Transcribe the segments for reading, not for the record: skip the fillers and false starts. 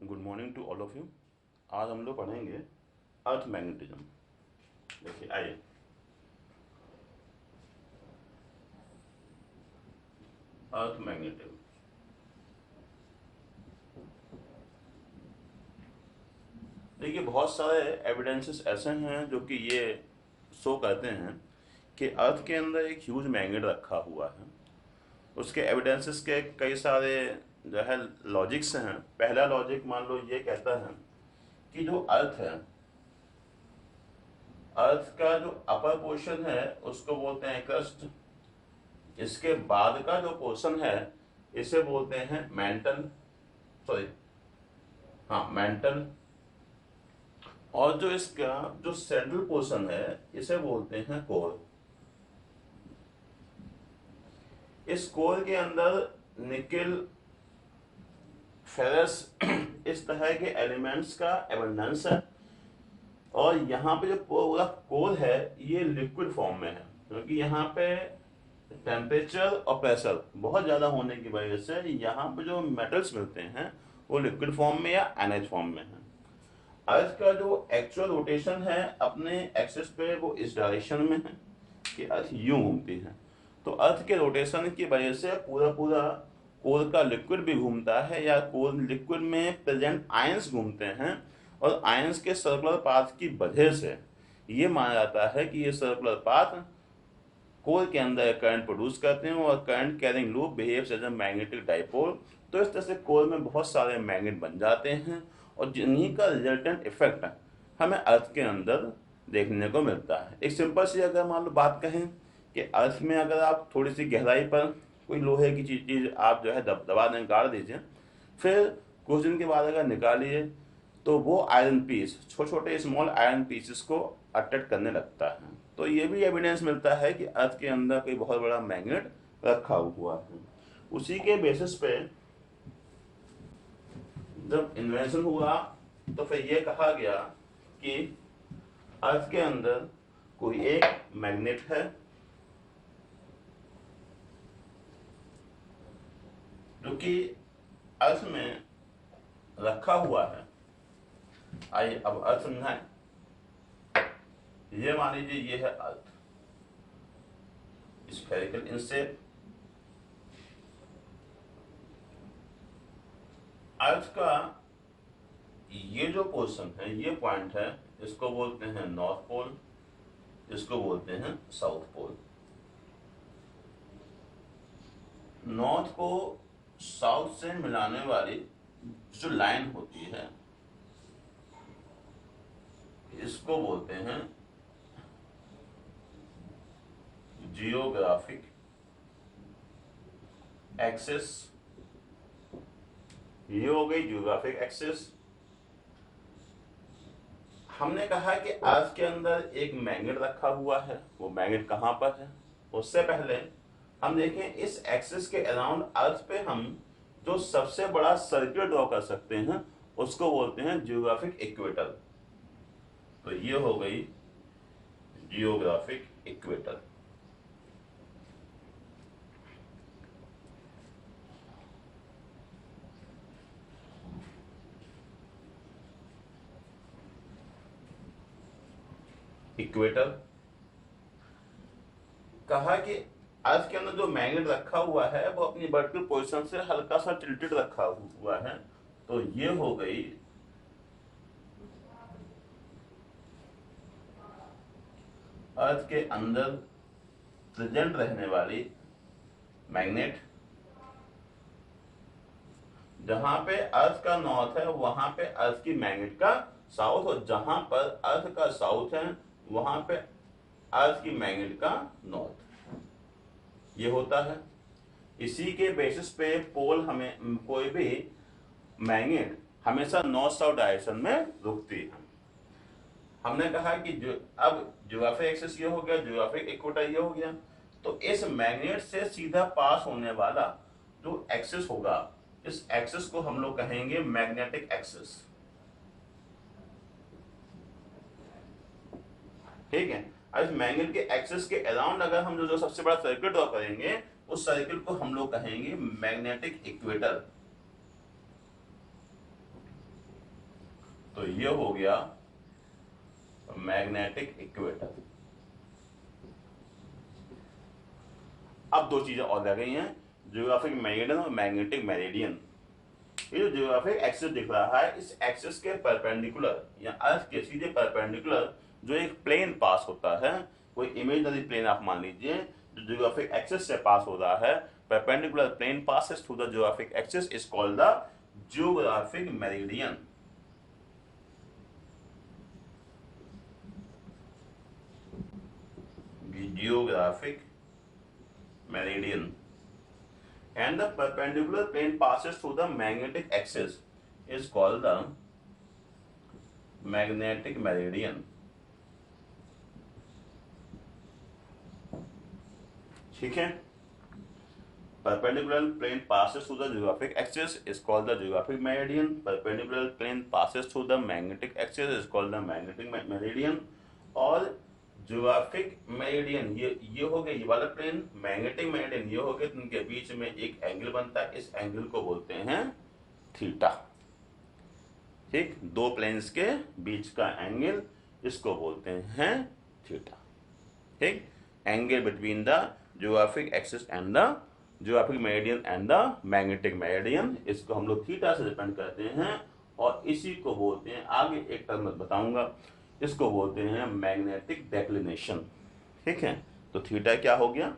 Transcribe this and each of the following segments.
Good morning to all of you. आज हम लोग पढ़ेंगे अर्थ मैग्नेटिज्म। देखिए आइए, अर्थ मैग्नेटिज्म। देखिए बहुत सारे एविडेंसेस ऐसे हैं जो कि ये शो करते हैं कि अर्थ के अंदर एक ह्यूज मैग्नेट रखा हुआ है। उसके एविडेंसेस के कई सारे जो है लॉजिक्स हैं। पहला लॉजिक मान लो ये कहता है कि जो अर्थ है, अर्थ का जो अपर पोर्शन है उसको बोलते हैं क्रस्ट। इसके बाद का जो पोर्शन है इसे बोलते हैं मेंटल, सॉरी, हाँ मेंटल। और जो इसका जो सेंट्रल पोर्शन है इसे बोलते हैं कोर। इस कोर के अंदर निकेल, फेरस इस तरह के एलिमेंट्स का एबंडेंस है। और यहाँ पे जो पूरा कोर है ये लिक्विड फॉर्म में है, क्योंकि यहाँ पे टेम्परेचर और प्रेशर बहुत ज़्यादा होने की वजह से यहाँ पे जो मेटल्स मिलते हैं वो लिक्विड फॉर्म में या एनएच फॉर्म में है। अर्थ का जो एक्चुअल रोटेशन है अपने एक्सिस पे वो इस डायरेक्शन में है कि अर्थ यूं घूमती है। तो अर्थ के रोटेशन की वजह से पूरा पूरा कोर का लिक्विड भी घूमता है, या कोर लिक्विड में प्रेजेंट आयंस घूमते हैं। और आयंस के सर्कुलर पाथ की वजह से ये माना जाता है कि ये सर्कुलर पाथ कोर के अंदर करंट प्रोड्यूस करते हैं और current carrying loop behaves as a magnetic dipole. तो इस तरह से कोर में बहुत सारे मैग्नेट बन जाते हैं और जिन्हीं का रिजल्टेंट इफेक्ट हमें अर्थ के अंदर देखने को मिलता है। एक सिंपल सी अगर मान लो बात कहें कि अर्थ में अगर आप थोड़ी सी गहराई पर कोई लोहे की चीज़ आप जो है दबा दें, गाड़ दीजिए, फिर कुछ दिन के बाद अगर निकालिए तो वो आयरन पीस, छोटे छोटे स्मॉल आयरन पीसेस को अट्रैक्ट करने लगता है। तो ये भी एविडेंस मिलता है कि अर्थ के अंदर कोई बहुत बड़ा मैग्नेट रखा हुआ है। उसी के बेसिस पे जब इन्वेंशन हुआ तो फिर ये कहा गया कि अर्थ के अंदर कोई एक मैग्नेट है जो कि अर्थ में रखा हुआ है। आइए अब अर्थ समझाएं। ये मान लीजिए ये है अर्थ, स्फेरिकल इन शेप। अर्थ का ये जो पोर्शन है, ये पॉइंट है, इसको बोलते हैं नॉर्थ पोल, इसको बोलते हैं साउथ पोल। नॉर्थ को साउथ से मिलाने वाली जो लाइन होती है इसको बोलते हैं जियोग्राफिक एक्सिस। ये हो गई जियोग्राफिक एक्सिस। हमने कहा कि अर्थ के अंदर एक मैग्नेट रखा हुआ है, वो मैग्नेट कहाँ पर है। उससे पहले हम देखें इस एक्सिस के अराउंड अर्थ पे हम जो सबसे बड़ा सर्किल ड्रॉ कर सकते हैं उसको बोलते हैं जियोग्राफिक इक्वेटर। तो ये हो गई जियोग्राफिक इक्वेटर। इक्वेटर कहा कि अर्थ के अंदर जो मैग्नेट रखा हुआ है वो अपनी वर्टिकल पोजीशन से हल्का सा टिल्टेड रखा हुआ है। तो ये हो गई अर्थ के अंदर प्रेजेंट रहने वाली मैग्नेट। जहां पे अर्थ का नॉर्थ है वहां पे अर्थ की मैग्नेट का साउथ, और जहां पर अर्थ का साउथ है वहां पे अर्थ की मैग्नेट का नॉर्थ। ये होता है। इसी के बेसिस पे पोल, हमें कोई भी मैग्नेट हमेशा नॉर्थ साउथ डायरेक्शन में रुकती है। हमने कहा कि जो अब जियोग्राफिक एक्सिस ये हो गया, जियोग्राफिक इक्वेटर ये हो गया। तो इस मैग्नेट से सीधा पास होने वाला जो एक्सिस होगा, इस एक्सिस को हम लोग कहेंगे मैग्नेटिक एक्सिस। ठीक है। अब इस मैग्नेट के एक्सिस के अराउंड अगर हम जो सबसे बड़ा सर्किल ड्रॉ करेंगे उस सर्किल को हम लोग कहेंगे मैग्नेटिक इक्वेटर। तो ये हो गया मैग्नेटिक इक्वेटर। अब दो चीजें और रह गई हैं, जियोग्राफिक मेरिडियन और मैग्नेटिक मेरिडियन। ये जो जियोग्राफिक एक्सिस दिख रहा है, इस एक्सिस के परपेंडिकुलर या अर्थ के सीधे परपेंडिकुलर जो एक प्लेन पास होता है, कोई इमेजिनरी प्लेन आप मान लीजिए जो जियोग्राफिक एक्सिस से पास हो रहा है, perpendicular plane passes through the geographic axis is called the geographic meridian. Geographic meridian. And the perpendicular plane passes through the magnetic axis is called the magnetic meridian. ठीक है, perpendicular plane passes through the geographic axis is called the geographic meridian. Perpendicular plane passes through the magnetic axis is called the magnetic meridian. और geographic meridian ये हो गया ये वाला plane, magnetic meridian ये हो गया, तो इनके बीच में एक एंगल बनता है, इस एंगल को बोलते हैं थीटा। ठीक, दो प्लेन्स के बीच का एंगल, इसको बोलते हैं थीटा। ठीक, angle between the geographic axis and the geographic meridian and the magnetic meridian, इसको हम लोग थीटा से डिपेंड करते हैं। और इसी को बोलते हैं, आगे एक टर्म बताऊंगा, इसको बोलते हैं मैग्नेटिक डेक्लिनेशन। ठीक है, तो थीटा क्या हो गया,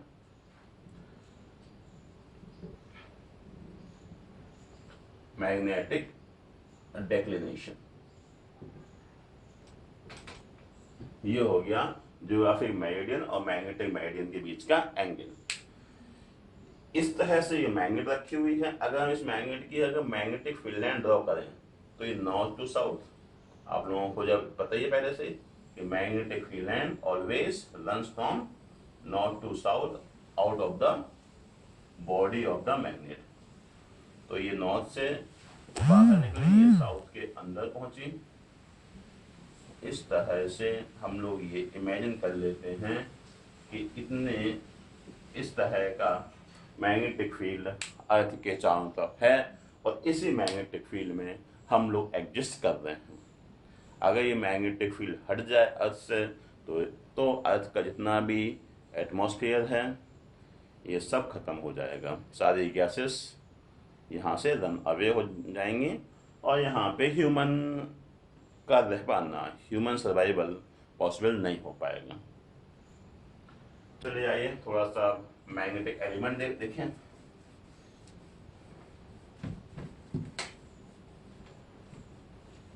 मैग्नेटिक डेक्लिनेशन। ये हो गया जियोग्राफिक मेरिडियन और मैग्नेटिक मेरिडियन के बीच का एंगल। इस तरह से ये मैग्नेट रखी हुई है। अगर हम इस मैग्नेट की अगर मैग्नेटिक फील्ड लाइन ड्रॉ करें तो ये नॉर्थ टू साउथ, आप लोगों को जब पता ही है पहले से कि magnetic field line always runs from north to south out of the body of the magnet. तो ये नॉर्थ से बाहर निकली, ये साउथ के अंदर पहुंची। इस तरह से हम लोग ये इमेजिन कर लेते हैं कि इतने इस तरह का मैग्नेटिक फील्ड अर्थ के चारों तरफ है और इसी मैग्नेटिक फील्ड में हम लोग एग्जिस्ट कर रहे हैं। अगर ये मैग्नेटिक फील्ड हट जाए अर्थ से तो अर्थ का जितना भी एटमॉस्फेयर है ये सब खत्म हो जाएगा, सारी गैसेस यहाँ से रन अवे हो जाएंगी और यहाँ पे ह्यूमन का रह पाना, ह्यूमन सर्वाइवल पॉसिबल नहीं हो पाएगा। चलिए आइए थोड़ा सा मैग्नेटिक एलिमेंट देखें।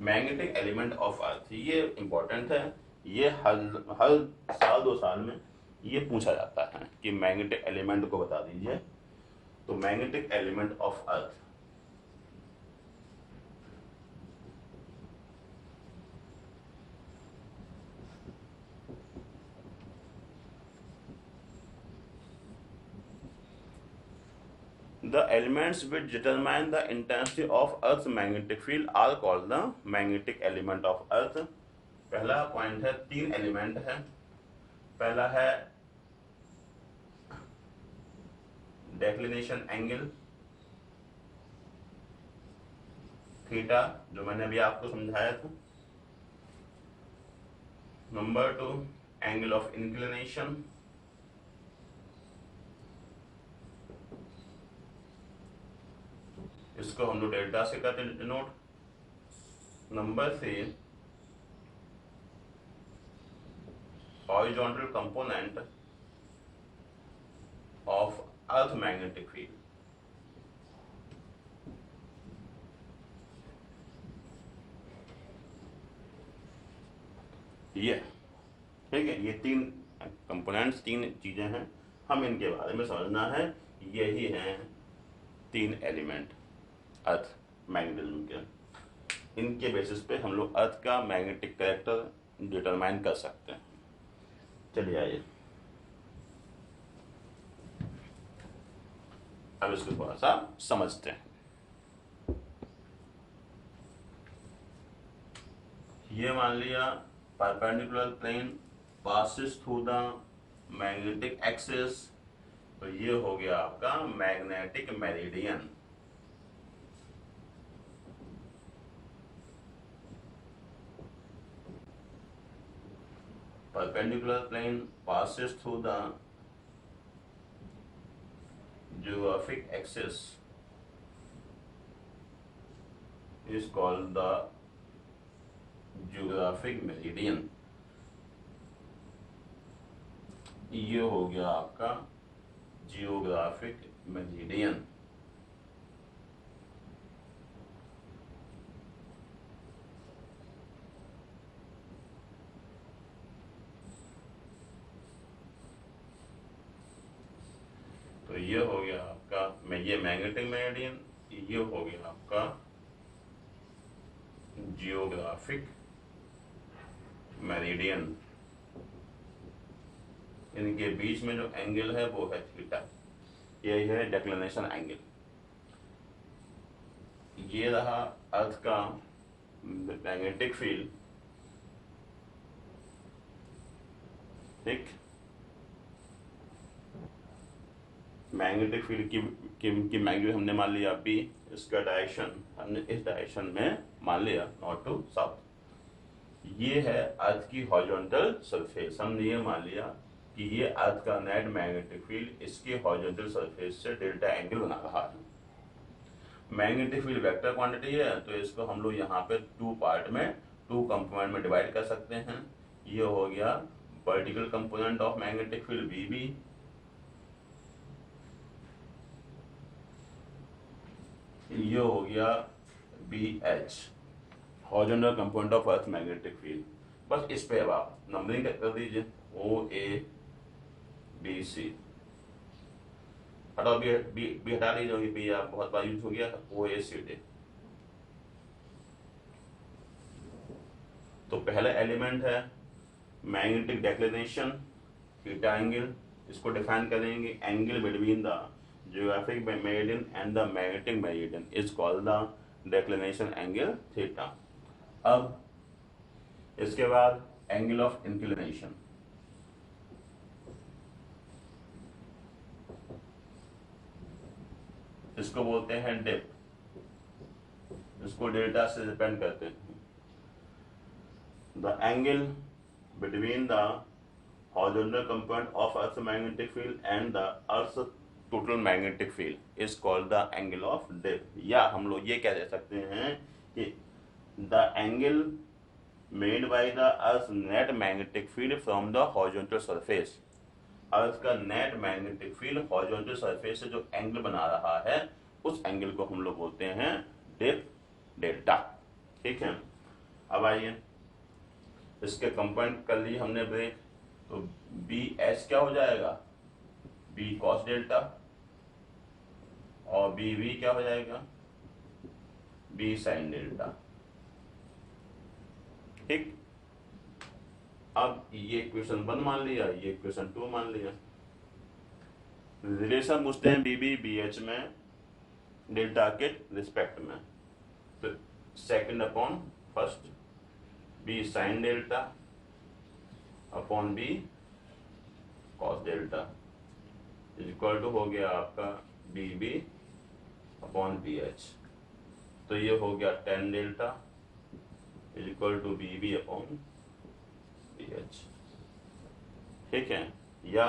मैग्नेटिक एलिमेंट ऑफ अर्थ ये इंपॉर्टेंट है, ये हर साल 2 साल में ये पूछा जाता है कि मैग्नेटिक एलिमेंट को बता दीजिए। तो magnetic element of earth, the elements which determine the intensity of Earth's magnetic field are called the magnetic element of Earth. पहला पॉइंट है, 3 एलिमेंट है। पहला है डेक्लिनेशन एंगल थीटा, जो मैंने अभी आपको समझाया था। नंबर 2 एंगल ऑफ इंक्लिनेशन, इसको हम लोग डेल्टा से करते हैं denote. Number 3 horizontal component of earth magnetic field. ये ठीक है, ये 3 कंपोनेंट्स, 3 चीजें हैं, हम इनके बारे में समझना है। यही हैं 3 एलिमेंट अर्थ मैग्नेटिज्म के। इनके बेसिस पे हम लोग अर्थ का मैग्नेटिक कैरेक्टर डिटरमाइन कर सकते हैं। चलिए आइए अब इसको थोड़ा सा समझते हैं। ये मान लिया perpendicular plane passes through the magnetic axis, तो ये हो गया आपका magnetic meridian. perpendicular plane passes through the geographic axis is called the geographic meridian। ये हो गया आपका जियोग्राफिक मेरिडियन। तो ये हो गया आपका ये मैग्नेटिक मेरिडियन, ये हो गया आपका जियोग्राफिक मेरिडियन। इनके बीच में जो एंगल है वो है थीटा, यही है डेक्लिनेशन एंगल। ये रहा अर्थ का मैग्नेटिक फील्ड, ठीक। मैग्नेटिक फील्ड की मैग्नेट हमने मान लिया बी, इसका डायरेक्शन हमने इस डायरेक्शन में मान लिया, नॉर्थ टू साउथ। ये है अर्थ की हॉरिजॉन्टल सरफेस। हमने ये मान लिया कि ये अर्थ का नेट मैग्नेटिक फील्ड इसके हॉरिजॉन्टल सरफेस से डेल्टा एंगल बना रहा है। मैग्नेटिक फील्ड वेक्टर क्वांटिटी है, तो इसको हम लोग यहाँ पे टू पार्ट में, टू कंपोनेंट में डिवाइड कर सकते हैं। ये हो गया vertical component of magnetic field VB, ये हो गया BH, horizontal component of earth magnetic field. बस इस पे अब आप नंबरिंग कर दीजिए, OABC। हटाओ बी हटा लीजिए, बी आप बहुत बार यूज हो गया। OACD। तो पहला एलिमेंट है मैग्नेटिक डेक्लिनेशन थीटा एंगल। इसको डिफाइन करेंगे, angle between the geographic meridian and the magnetic meridian is called the declination angle theta। अब इसके बाद angle of inclination, इसको बोलते हैं डिप, इसको डेल्टा से डिपेंड करते हैं। The angle between the horizontal component of Earth's magnetic field and the Earth's total magnetic field is called the angle of dip। या हम लोग ये कह सकते हैं कि the angle made by the Earth's net magnetic field from the horizontal surface। अर्थ का net magnetic field horizontal surface से जो एंगल बना रहा है, उस एंगल को हम लोग बोलते हैं डिप डेल्टा, ठीक है। अब आइए इसके कंपोनेंट कर लिए हमने ब्रेक, तो BH क्या हो जाएगा, B cos डेल्टा, और BV क्या हो जाएगा, B sin डेल्टा, ठीक। अब ये इक्वेशन 1 मान लिया, ये इक्वेशन 2 मान लिया। रिलेशन पूछते हैं BB BH में डेल्टा के रिस्पेक्ट में, तो second upon first, B sin delta upon B cos delta equal to हो गया आपका BB अपॉन BH। तो ये हो गया tan delta equal to BB upon BH, ठीक है। या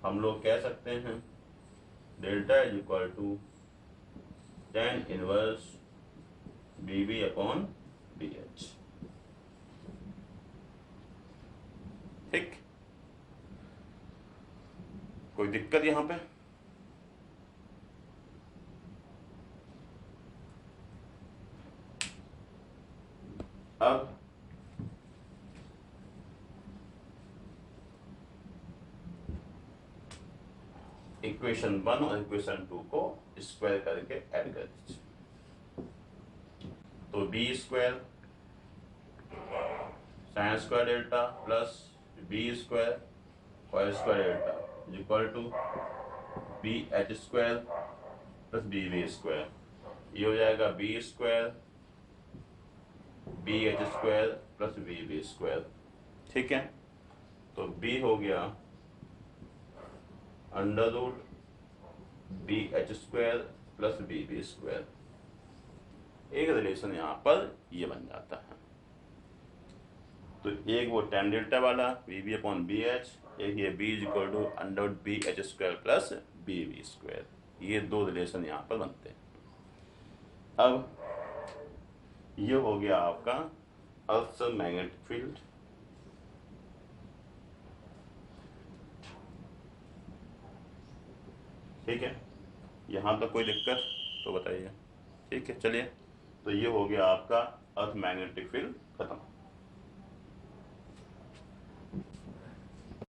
हम लोग कह सकते हैं delta is equal to tan inverse BB upon BH, ठीक। कोई दिक्कत यहां पे? अब इक्वेशन 1 और इक्वेशन 2 को स्क्वायर करके ऐड कर दीजिए। तो B square sine square delta plus B square cos square delta equal to BH square plus BV square. ये हो जाएगा B square BH square plus BV square, ठीक है। तो B हो गया under root BH square plus BV square. एक relation यहां पर ये बन जाता है। तो एक वो tan डेल्टा वाला VB/BH, एक ये B is equal to under BH square plus BV square. ये दो रिलेशन यहाँ पर बनते हैं। अब ये हो गया आपका अर्थ मैग्नेटिक फील्ड। ठीक है, यहाँ तक कोई दिक्कत तो बताइए। ठीक है, चलिए, तो ये हो गया आपका अर्थ मैग्नेटिक फील्ड खत्म।